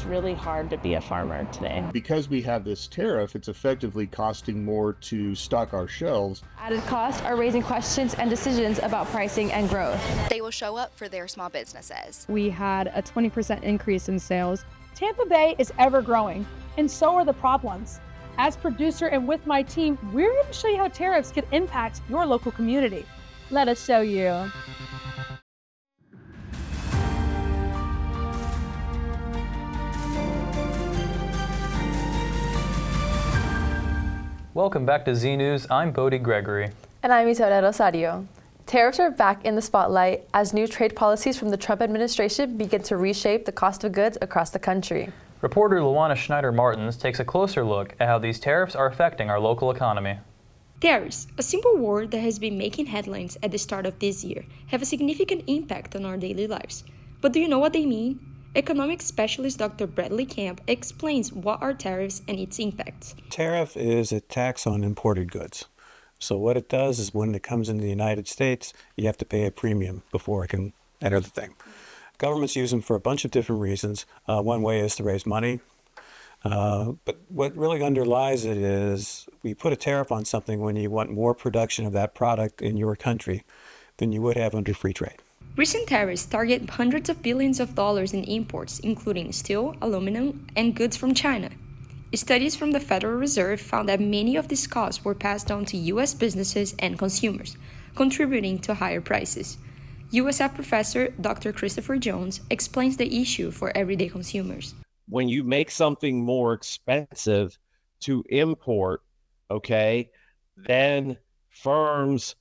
it's really hard to be a farmer today. Because we have this tariff, it's effectively costing more to stock our shelves. Added costs are raising questions and decisions about pricing and growth. They will show up for their small businesses. We had a 20% increase in sales. Tampa Bay is ever growing, and so are the problems. As producer and with my team, we're going to show you how tariffs can impact your local community. Let us show you. Welcome back to Z News. I'm Bodie Gregory. And I'm Isolda Rosario. Tariffs are back in the spotlight as new trade policies from the Trump administration begin to reshape the cost of goods across the country. Reporter Luana Schneider-Martins takes a closer look at how these tariffs are affecting our local economy. Tariffs, a simple word that has been making headlines at the start of this year, have a significant impact on our daily lives. But do you know what they mean? Economics specialist Dr. Bradley Camp explains what are tariffs and its impacts. Tariff is a tax on imported goods. So what it does is when it comes into the United States, you have to pay a premium before it can enter the thing. Governments use them for a bunch of different reasons. One way is to raise money. But what really underlies it is we put a tariff on something when you want more production of that product in your country than you would have under free trade. Recent tariffs target hundreds of billions of dollars in imports, including steel, aluminum, and goods from China. Studies from the Federal Reserve found that many of these costs were passed on to U.S. businesses and consumers, contributing to higher prices. USF professor Dr. Christopher Jones explains the issue for everyday consumers. When you make something more expensive to import, then firms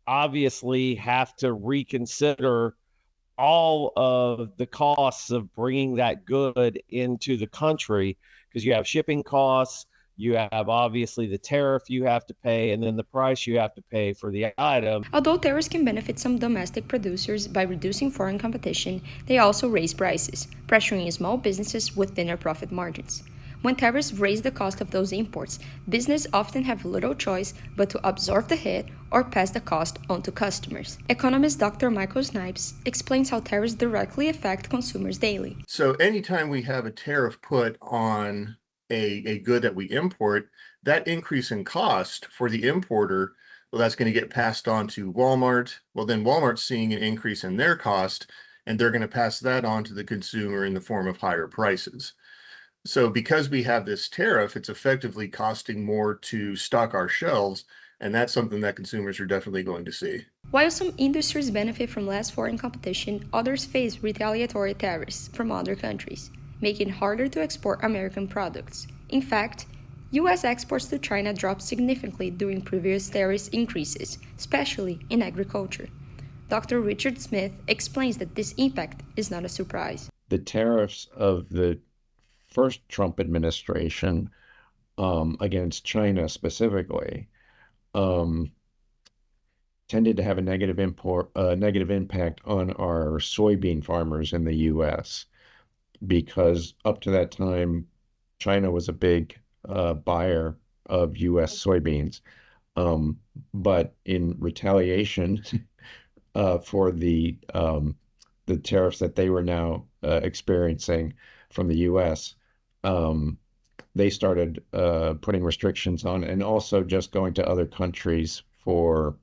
obviously have to reconsider all of the costs of bringing that good into the country, because you have shipping costs, you have obviously the tariff you have to pay, and then the price you have to pay for the item. Although tariffs can benefit some domestic producers by reducing foreign competition, they also raise prices, pressuring small businesses with thinner profit margins. When tariffs raise the cost of those imports, businesses often have little choice but to absorb the hit or pass the cost on to customers. Economist Dr. Michael Snipes explains how tariffs directly affect consumers daily. So anytime we have a tariff put on a good that we import, that increase in cost for the importer, well, that's going to get passed on to Walmart. Well, then Walmart's seeing an increase in their cost, and they're going to pass that on to the consumer in the form of higher prices. So because we have this tariff, it's effectively costing more to stock our shelves, and that's something that consumers are definitely going to see. While some industries benefit from less foreign competition, others face retaliatory tariffs from other countries, making it harder to export American products. In fact, U.S. exports to China dropped significantly during previous tariff increases, especially in agriculture. Dr. Richard Smith explains that this impact is not a surprise. The tariffs of the first Trump administration against China specifically tended to have a negative impact on our soybean farmers in the U.S. because up to that time, China was a big buyer of U.S. soybeans. But in retaliation for the tariffs that they were now experiencing from the U.S., they started putting restrictions on and also just going to other countries for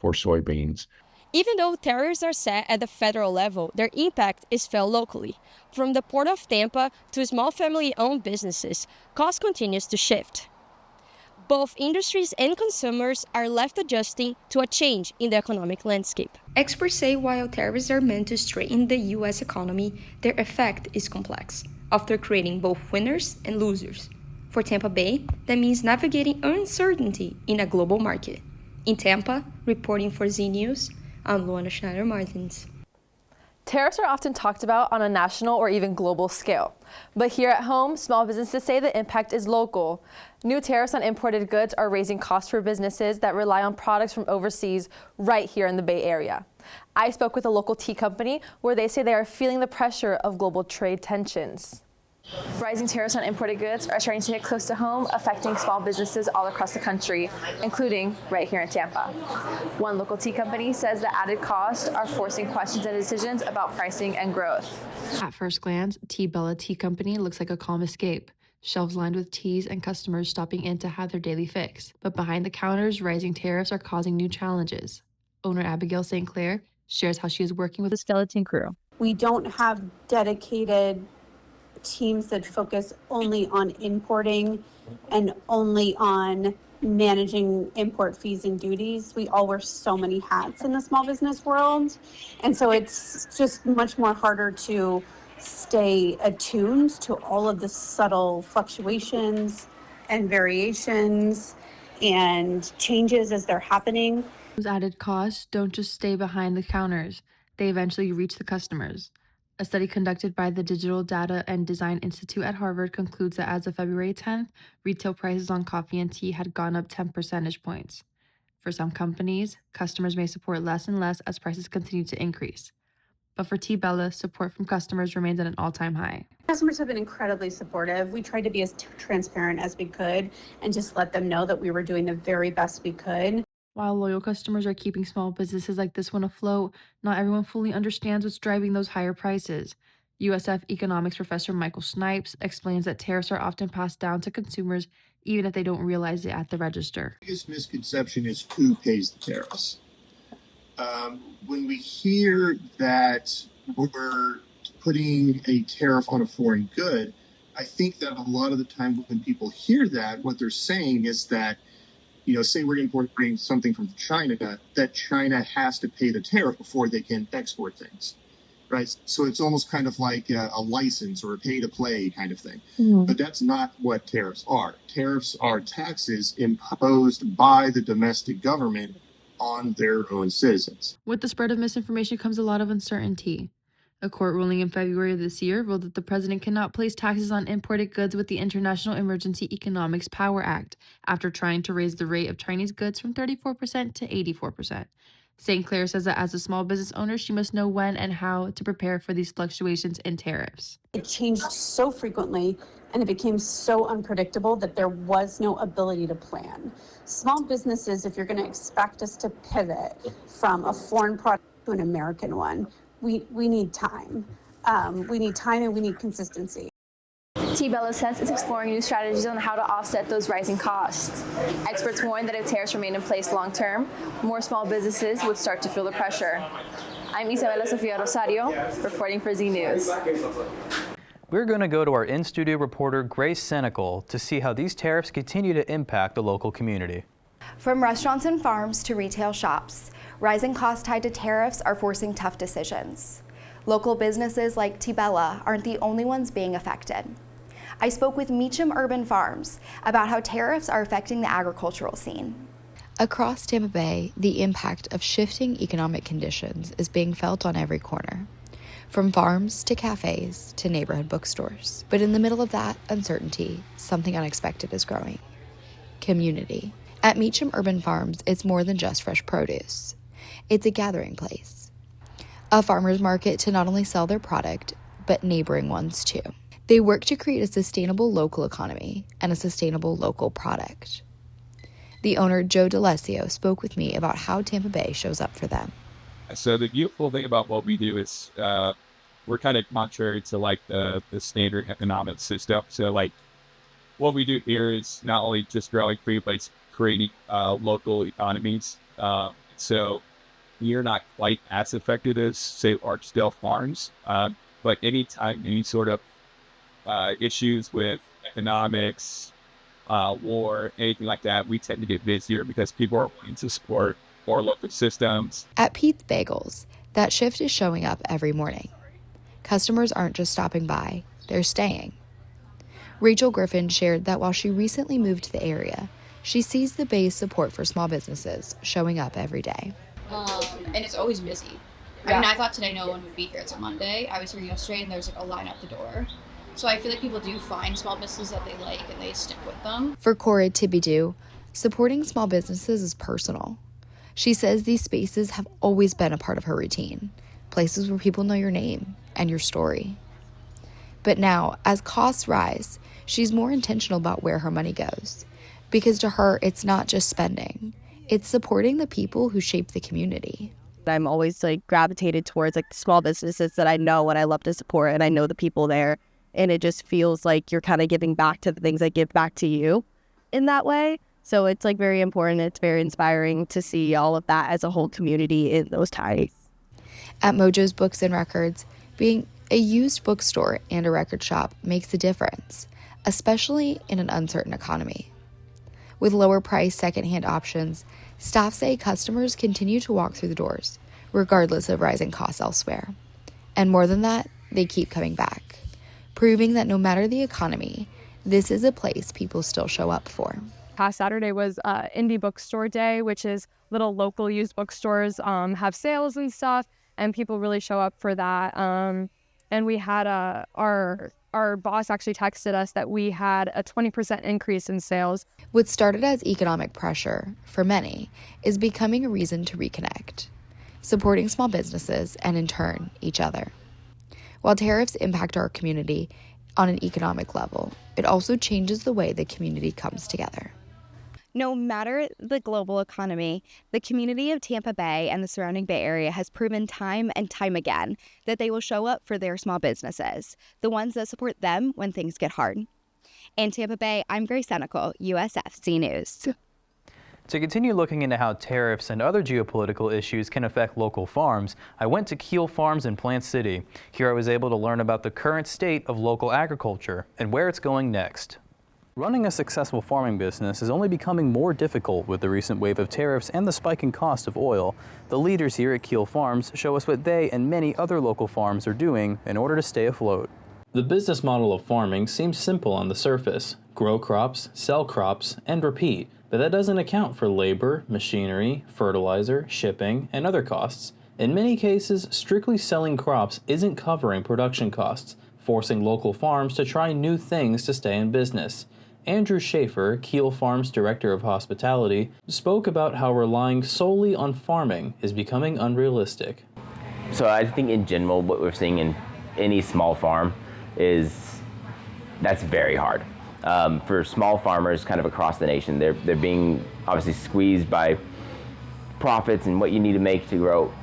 soybeans. Even though tariffs are set at the federal level, their impact is felt locally. From the Port of Tampa to small family-owned businesses, cost continues to shift. Both industries and consumers are left adjusting to a change in the economic landscape. Experts say while tariffs are meant to strengthen the U.S. economy, their effect is complex, often creating both winners and losers. For Tampa Bay, that means navigating uncertainty in a global market. In Tampa, reporting for Z News, I'm Luana Schneider-Martins. Tariffs are often talked about on a national or even global scale. But here at home, small businesses say the impact is local. New tariffs on imported goods are raising costs for businesses that rely on products from overseas right here in the Bay Area. I spoke with a local tea company where they say they are feeling the pressure of global trade tensions. Rising tariffs on imported goods are starting to hit close to home, affecting small businesses all across the country, including right here in Tampa. One local tea company says the added costs are forcing questions and decisions about pricing and growth. At first glance, Tea Bella Tea Company looks like a calm escape. Shelves lined with teas and customers stopping in to have their daily fix. But behind the counters, rising tariffs are causing new challenges. Owner Abigail St. Clair shares how she is working with a skeleton crew. We don't have dedicated teams that focus only on importing and only on managing import fees and duties. We all wear so many hats in the small business world. And so it's just much more harder to stay attuned to all of the subtle fluctuations and variations and changes as they're happening. Those added costs don't just stay behind the counters, they eventually reach the customers. A study conducted by the Digital Data and Design Institute at Harvard concludes that as of February 10th, retail prices on coffee and tea had gone up 10 percentage points. For some companies, customers may support less and less as prices continue to increase. But for Tea Bella, support from customers remains at an all-time high. Customers have been incredibly supportive. We tried to be as transparent as we could and just let them know that we were doing the very best we could. While loyal customers are keeping small businesses like this one afloat, not everyone fully understands what's driving those higher prices. USF economics professor Michael Snipes explains that tariffs are often passed down to consumers even if they don't realize it at the register. The biggest misconception is who pays the tariffs. When we hear that we're putting a tariff on a foreign good, I think that a lot of the time when people hear that, what they're saying is that, say we're importing something from China, that China has to pay the tariff before they can export things, right? So it's almost kind of like a license or a pay-to-play kind of thing. Mm-hmm. But that's not what tariffs are. Tariffs are taxes imposed by the domestic government on their own citizens. With the spread of misinformation comes a lot of uncertainty. A court ruling in February of this year ruled that the president cannot place taxes on imported goods with the International Emergency Economics Power Act after trying to raise the rate of Chinese goods from 34% to 84%. St. Clair says that as a small business owner, she must know when and how to prepare for these fluctuations in tariffs. It changed so frequently and it became so unpredictable that there was no ability to plan. Small businesses, if you're going to expect us to pivot from a foreign product to an American one, we need time. We need time and we need consistency. Tea Bella says it's exploring new strategies on how to offset those rising costs. Experts warn that if tariffs remain in place long term, more small businesses would start to feel the pressure. I'm Isabela Sofia Rosario, reporting for Z News. We're going to go to our in-studio reporter Grace Senecal to see how these tariffs continue to impact the local community. From restaurants and farms to retail shops, rising costs tied to tariffs are forcing tough decisions. Local businesses like Tea Bella aren't the only ones being affected. I spoke with Meacham Urban Farms about how tariffs are affecting the agricultural scene. Across Tampa Bay, the impact of shifting economic conditions is being felt on every corner, from farms to cafes to neighborhood bookstores. But in the middle of that uncertainty, something unexpected is growing: community. At Meacham Urban Farms, it's more than just fresh produce. It's a gathering place, a farmer's market to not only sell their product, but neighboring ones too. They work to create a sustainable local economy and a sustainable local product. The owner, Joe DeLesio, spoke with me about how Tampa Bay shows up for them. So the beautiful thing about what we do is we're kind of contrary to like the standard economic system. So like what we do here is not only just growing food, but it's creating local economies. So you're not quite as affected as, say, large-scale farms. But anytime any sort of issues with economics, war, anything like that, we tend to get busier because people are wanting to support more local systems. At Pete's Bagels, that shift is showing up every morning. Customers aren't just stopping by, they're staying. Rachel Griffin shared that while she recently moved to the area, she sees the Bay's support for small businesses showing up every day. And it's always busy. I mean, I thought today no one would be here. It's a Monday. I was here yesterday and there's like a line out the door. So I feel like people do find small businesses that they like and they stick with them. For Cora Tibidu, supporting small businesses is personal. She says these spaces have always been a part of her routine, places where people know your name and your story. But now, as costs rise, she's more intentional about where her money goes. Because to her, it's not just spending, it's supporting the people who shape the community. I'm always gravitated towards the small businesses that I know and I love to support, and I know the people there. And it just feels like you're kind of giving back to the things that give back to you in that way. So it's very important. It's very inspiring to see all of that as a whole community in those times. At Mojo's Books and Records, being a used bookstore and a record shop makes a difference, especially in an uncertain economy. With lower price secondhand options, staff say customers continue to walk through the doors, regardless of rising costs elsewhere. And more than that, they keep coming back, proving that no matter the economy, this is a place people still show up for. Past Saturday was Indie Bookstore Day, which is little local used bookstores have sales and stuff, and people really show up for that. And we had our boss actually texted us that we had a 20% increase in sales. What started as economic pressure, for many, is becoming a reason to reconnect, supporting small businesses and, in turn, each other. While tariffs impact our community on an economic level, it also changes the way the community comes together. No matter the global economy, the community of Tampa Bay and the surrounding Bay Area has proven time and time again that they will show up for their small businesses, the ones that support them when things get hard. In Tampa Bay, I'm Grace Senecal, USFC News. To continue looking into how tariffs and other geopolitical issues can affect local farms, I went to Keel Farms in Plant City. Here I was able to learn about the current state of local agriculture and where it's going next. Running a successful farming business is only becoming more difficult with the recent wave of tariffs and the spiking cost of oil. The leaders here at Keel Farms show us what they and many other local farms are doing in order to stay afloat. The business model of farming seems simple on the surface. Grow crops, sell crops, and repeat. But that doesn't account for labor, machinery, fertilizer, shipping, and other costs. In many cases, strictly selling crops isn't covering production costs, forcing local farms to try new things to stay in business. Andrew Schaefer, Keel Farms Director of Hospitality, spoke about how relying solely on farming is becoming unrealistic. So I think in general what we're seeing in any small farm is that's very hard. For small farmers kind of across the nation, they're being obviously squeezed by profits and what you need to make to grow.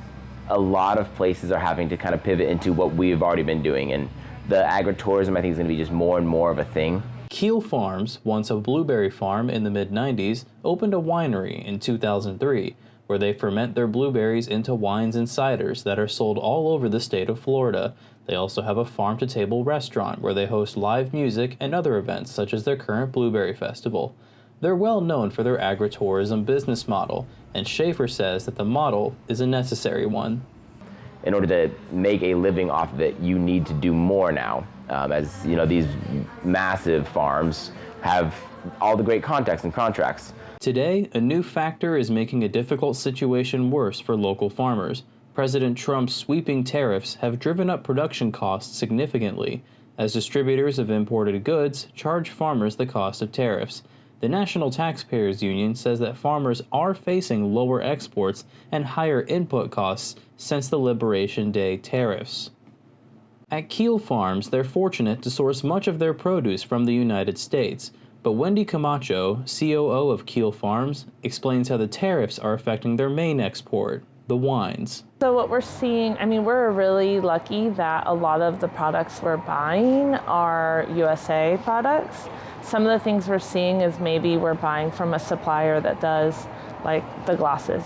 A lot of places are having to kind of pivot into what we've already been doing, and the agritourism I think is going to be just more and more of a thing. Keel Farms, once a blueberry farm in the mid-90s, opened a winery in 2003, where they ferment their blueberries into wines and ciders that are sold all over the state of Florida. They also have a farm-to-table restaurant where they host live music and other events such as their current Blueberry Festival. They're well known for their agritourism business model, and Schaefer says that the model is a necessary one. In order to make a living off of it, you need to do more now. As you know, these massive farms have all the great contacts and contracts. Today, a new factor is making a difficult situation worse for local farmers. President Trump's sweeping tariffs have driven up production costs significantly, as distributors of imported goods charge farmers the cost of tariffs. The National Taxpayers Union says that farmers are facing lower exports and higher input costs since the Liberation Day tariffs. At Keel Farms, they're fortunate to source much of their produce from the United States, but Wendy Camacho, COO of Keel Farms, explains how the tariffs are affecting their main export, the wines. So what we're seeing, we're really lucky that a lot of the products we're buying are USA products. Some of the things we're seeing is maybe we're buying from a supplier that does like the glasses.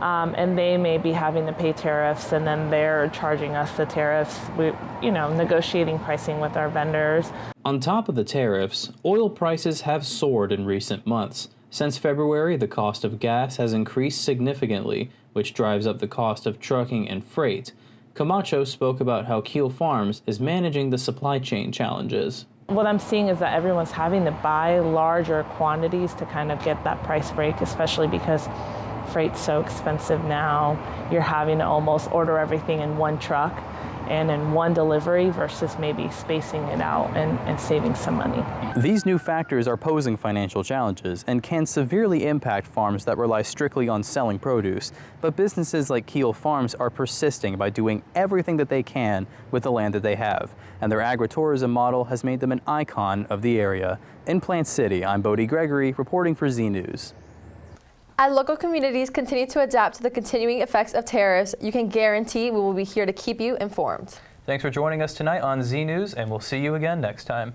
And they may be having to pay tariffs, and then they're charging us the tariffs. We, negotiating pricing with our vendors. On top of the tariffs, oil prices have soared in recent months. Since February, the cost of gas has increased significantly, which drives up the cost of trucking and freight. Camacho spoke about how Keel Farms is managing the supply chain challenges. What I'm seeing is that everyone's having to buy larger quantities to kind of get that price break, especially because freight's so expensive now. You're having to almost order everything in one truck. and in one delivery versus maybe spacing it out and saving some money. These new factors are posing financial challenges and can severely impact farms that rely strictly on selling produce. But businesses like Kiel Farms are persisting by doing everything that they can with the land that they have. And their agritourism model has made them an icon of the area. In Plant City, I'm Bodie Gregory reporting for Z News. As local communities continue to adapt to the continuing effects of tariffs, you can guarantee we will be here to keep you informed. Thanks for joining us tonight on Z News, and we'll see you again next time.